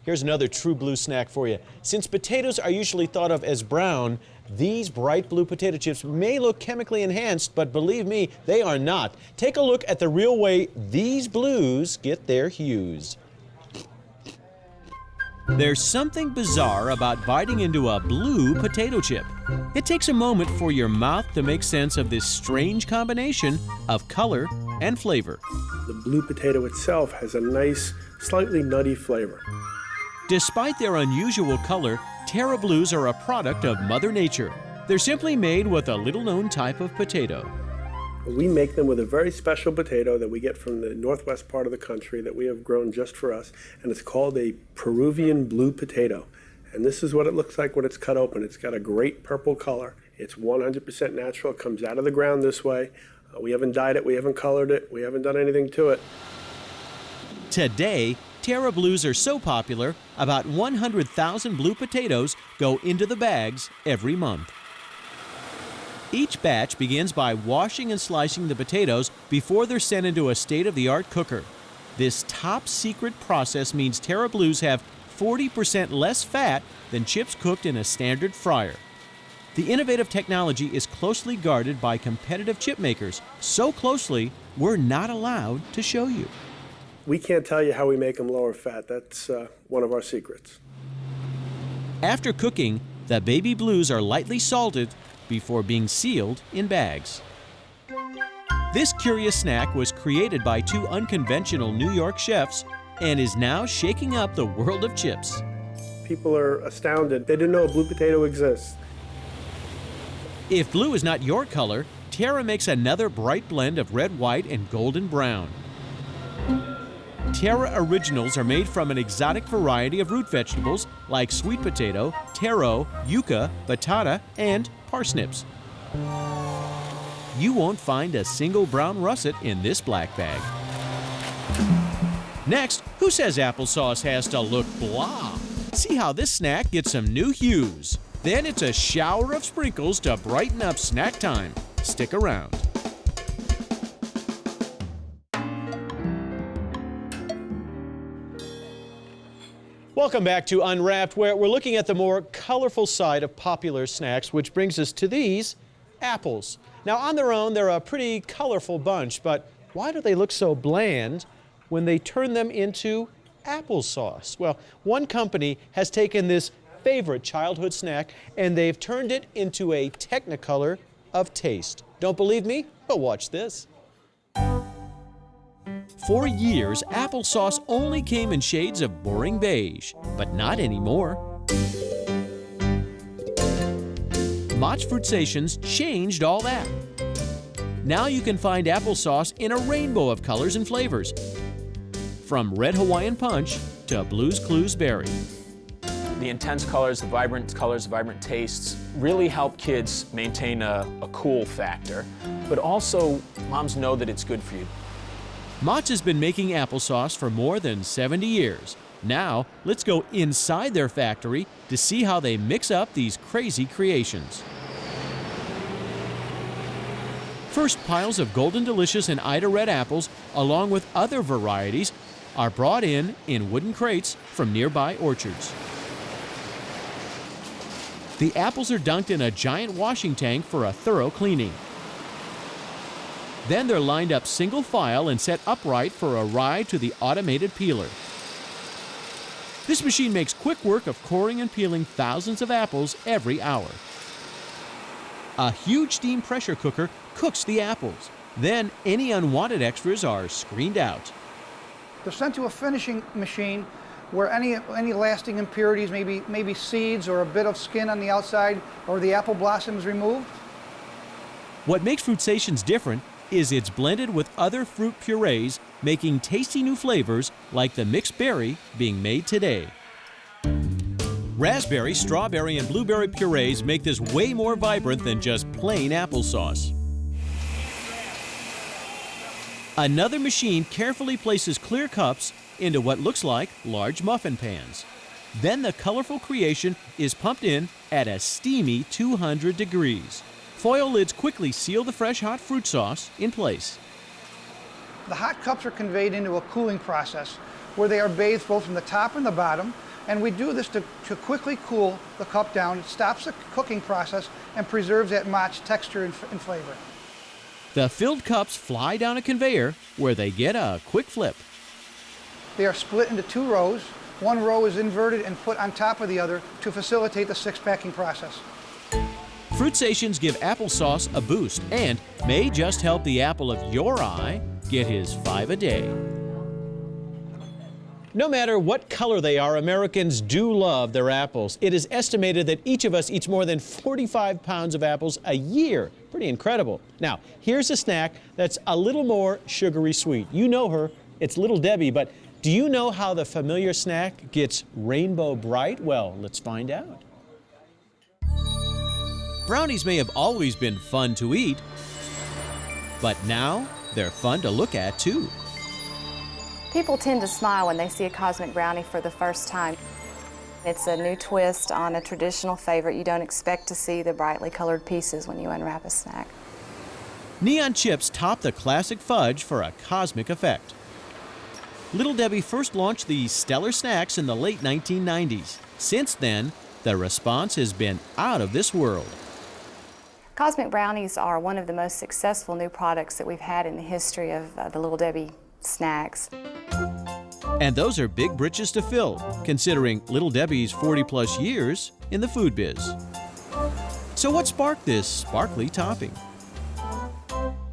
Here's another true blue snack for you. Since potatoes are usually thought of as brown, these bright blue potato chips may look chemically enhanced, but believe me, they are not. Take a look at the real way these blues get their hues. There's something bizarre about biting into a blue potato chip. It takes a moment for your mouth to make sense of this strange combination of color and flavor. The blue potato itself has a nice, slightly nutty flavor. Despite their unusual color, Terra Blues are a product of Mother Nature. They're simply made with a little-known type of potato. We make them with a very special potato that we get from the northwest part of the country that we have grown just for us, and it's called a Peruvian blue potato. And this is what it looks like when it's cut open. It's got a great purple color. It's 100% natural. It comes out of the ground this way. We haven't dyed it, we haven't colored it, we haven't done anything to it. Today, Terra Blues are so popular, about 100,000 blue potatoes go into the bags every month. Each batch begins by washing and slicing the potatoes before they're sent into a state-of-the-art cooker. This top-secret process means Terra Blues have 40% less fat than chips cooked in a standard fryer. The innovative technology is closely guarded by competitive chip makers, so closely we're not allowed to show you. We can't tell you how we make them lower fat. That's one of our secrets. After cooking, the baby blues are lightly salted before being sealed in bags. This curious snack was created by two unconventional New York chefs and is now shaking up the world of chips. People are astounded. They didn't know a blue potato exists. If blue is not your color, Terra makes another bright blend of red, white, and golden brown. Terra Originals are made from an exotic variety of root vegetables like sweet potato, taro, yucca, batata, and parsnips. You won't find a single brown russet in this black bag. Next, who says applesauce has to look blah? See how this snack gets some new hues. Then it's a shower of sprinkles to brighten up snack time. Stick around. Welcome back to Unwrapped, where we're looking at the more colorful side of popular snacks, which brings us to these apples. Now, on their own, they're a pretty colorful bunch, but why do they look so bland when they turn them into applesauce? Well, one company has taken this favorite childhood snack and they've turned it into a technicolor of taste. Don't believe me? Well, watch this. For years, applesauce only came in shades of boring beige, but not anymore. Mott's Fruitsations changed all that. Now you can find applesauce in a rainbow of colors and flavors, from red Hawaiian punch to Blue's Clues berry. The intense colors, the vibrant tastes really help kids maintain a cool factor, but also moms know that it's good for you. Mott's has been making applesauce for more than 70 years. Now, let's go inside their factory to see how they mix up these crazy creations. First, piles of Golden Delicious and Ida Red apples, along with other varieties, are brought in wooden crates from nearby orchards. The apples are dunked in a giant washing tank for a thorough cleaning. Then they're lined up single file and set upright for a ride to the automated peeler. This machine makes quick work of coring and peeling thousands of apples every hour. A huge steam pressure cooker cooks the apples. Then any unwanted extras are screened out. They're sent to a finishing machine where any lasting impurities, maybe seeds or a bit of skin on the outside or the apple blossom is removed. What makes Fruitsations different is it's blended with other fruit purees, making tasty new flavors like the mixed berry being made today. Raspberry, strawberry, and blueberry purees make this way more vibrant than just plain applesauce. Another machine carefully places clear cups into what looks like large muffin pans. Then the colorful creation is pumped in at a steamy 200 degrees. Foil lids quickly seal the fresh hot fruit sauce in place. The hot cups are conveyed into a cooling process where they are bathed both from the top and the bottom. And we do this to quickly cool the cup down. It stops the cooking process and preserves that Mott's texture and flavor. The filled cups fly down a conveyor where they get a quick flip. They are split into 2 rows. One row is inverted and put on top of the other to facilitate the 6-packing process. Fruit stations give applesauce a boost and may just help the apple of your eye get his 5 a day. No matter what color they are, Americans do love their apples. It is estimated that each of us eats more than 45 pounds of apples a year. Pretty incredible. Now, here's a snack that's a little more sugary sweet. You know her, it's Little Debbie, but do you know how the familiar snack gets rainbow bright? Well, let's find out. Brownies may have always been fun to eat, but now they're fun to look at too. People tend to smile when they see a cosmic brownie for the first time. It's a new twist on a traditional favorite. You don't expect to see the brightly colored pieces when you unwrap a snack. Neon chips top the classic fudge for a cosmic effect. Little Debbie first launched these stellar snacks in the late 1990s. Since then, the response has been out of this world. Cosmic brownies are one of the most successful new products that we've had in the history of the Little Debbie snacks. And those are big britches to fill, considering Little Debbie's 40-plus years in the food biz. So what sparked this sparkly topping?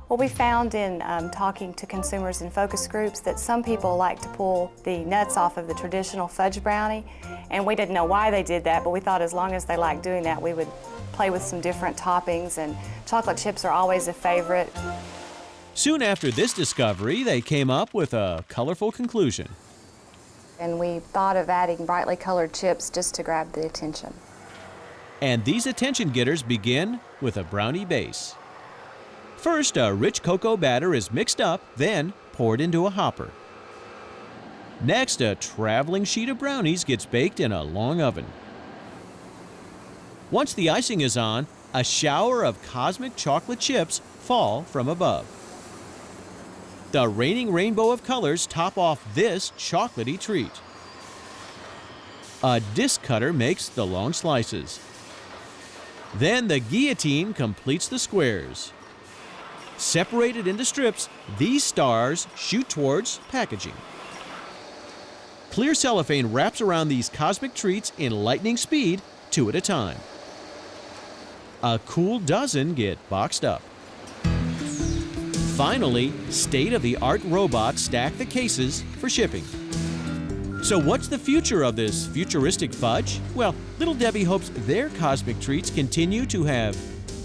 Well, we found in talking to consumers in focus groups that some people like to pull the nuts off of the traditional fudge brownie, and we didn't know why they did that, but we thought as long as they liked doing that, we would play with some different toppings, and chocolate chips are always a favorite. Soon after this discovery, they came up with a colorful conclusion. And we thought of adding brightly colored chips just to grab the attention. And these attention getters begin with a brownie base. First, a rich cocoa batter is mixed up, then poured into a hopper. Next, a traveling sheet of brownies gets baked in a long oven. Once the icing is on, a shower of cosmic chocolate chips fall from above. The raining rainbow of colors top off this chocolatey treat. A disc cutter makes the long slices. Then the guillotine completes the squares. Separated into strips, these stars shoot towards packaging. Clear cellophane wraps around these cosmic treats in lightning speed, 2 at a time. A cool dozen get boxed up. Finally, state-of-the-art robots stack the cases for shipping. So what's the future of this futuristic fudge? Well, Little Debbie hopes their cosmic treats continue to have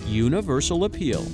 universal appeal.